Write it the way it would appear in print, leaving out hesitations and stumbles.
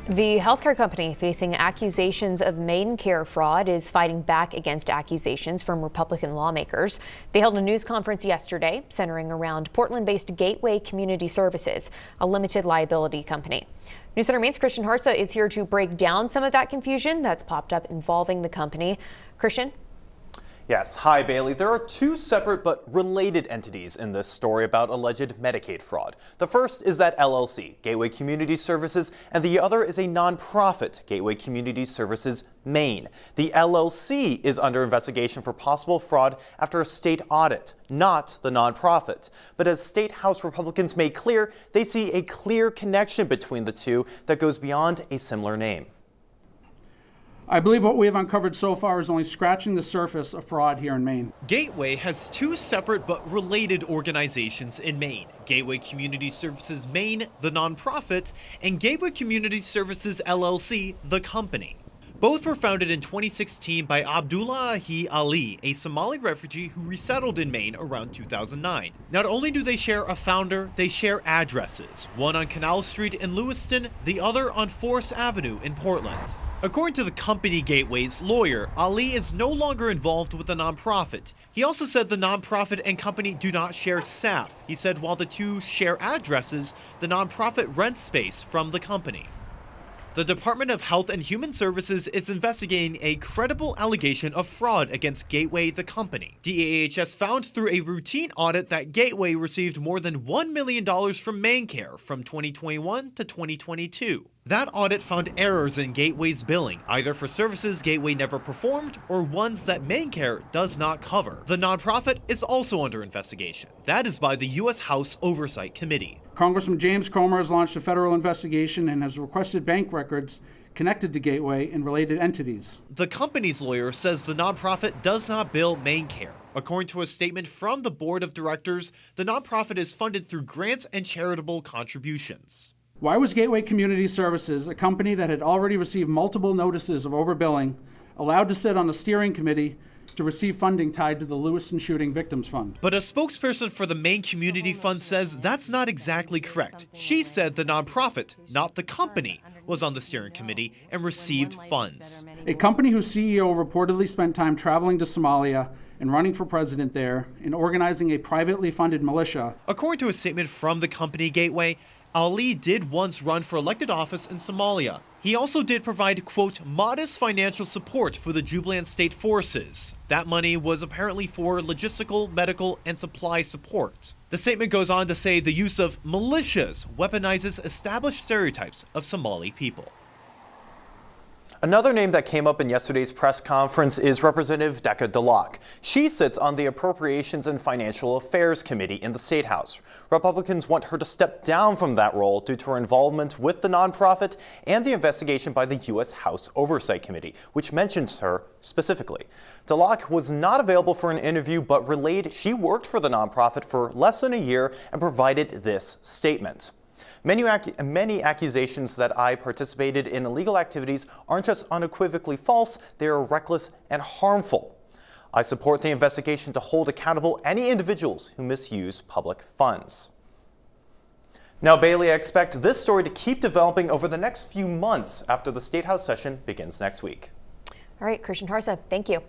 The healthcare company facing accusations of MaineCare fraud is fighting back against accusations from Republican lawmakers. They held a news conference yesterday centering around Portland-based Gateway Community Services, a limited liability company. News Center Maine's Christian Harsa is here to break down some of that confusion that's popped up involving the company. Christian? Yes. Hi, Bailey. There are two separate but related entities in this story about alleged Medicaid fraud. The first is that LLC, Gateway Community Services, and the other is a nonprofit, Gateway Community Services Maine. The LLC is under investigation for possible fraud after a state audit, not the nonprofit. But as State House Republicans made clear, they see a clear connection between the two that goes beyond a similar name. I believe what we have uncovered so far is only scratching the surface of fraud here in Maine. Gateway has two separate but related organizations in Maine: Gateway Community Services Maine, the nonprofit, and Gateway Community Services LLC, the company. Both were founded in 2016 by Abdullahi Ali, a Somali refugee who resettled in Maine around 2009. Not only do they share a founder, they share addresses, one on Canal Street in Lewiston, the other on Forest Avenue in Portland. According to the company Gateway's lawyer, Ali is no longer involved with the nonprofit. He also said the nonprofit and company do not share staff. He said while the two share addresses, the nonprofit rents space from the company. The Department of Health and Human Services is investigating a credible allegation of fraud against Gateway, the company. DAHS found through a routine audit that Gateway received more than $1 million from MaineCare from 2021 to 2022. That audit found errors in Gateway's billing, either for services Gateway never performed or ones that MaineCare does not cover. The nonprofit is also under investigation. That is by the U.S. House Oversight Committee. Congressman James Comer has launched a federal investigation and has requested bank records connected to Gateway and related entities. The company's lawyer says the nonprofit does not bill MaineCare. According to a statement from the board of directors, the nonprofit is funded through grants and charitable contributions. Why was Gateway Community Services, a company that had already received multiple notices of overbilling, allowed to sit on a steering committee to receive funding tied to the Lewiston Shooting Victims Fund? But a spokesperson for the Maine Community Fund says that's not exactly correct. She said the nonprofit, not the company, was on the steering committee and received funds. A company whose CEO reportedly spent time traveling to Somalia and running for president there and organizing a privately funded militia. According to a statement from the company Gateway, Ali did once run for elected office in Somalia. He also did provide, quote, modest financial support for the Jubilant State Forces. That money was apparently for logistical, medical, and supply support. The statement goes on to say the use of militias weaponizes established stereotypes of Somali people. Another name that came up in yesterday's press conference is Representative Decca DeLocke. She sits on the Appropriations and Financial Affairs Committee in the State House. Republicans want her to step down from that role due to her involvement with the nonprofit and the investigation by the U.S. House Oversight Committee, which mentions her specifically. DeLocke was not available for an interview, but relayed she worked for the nonprofit for less than a year and provided this statement. Many accusations that I participated in illegal activities aren't just unequivocally false, they are reckless and harmful. I support the investigation to hold accountable any individuals who misuse public funds. Now, Bailey, I expect this story to keep developing over the next few months after the State House session begins next week. All right, Christian Harsa, thank you.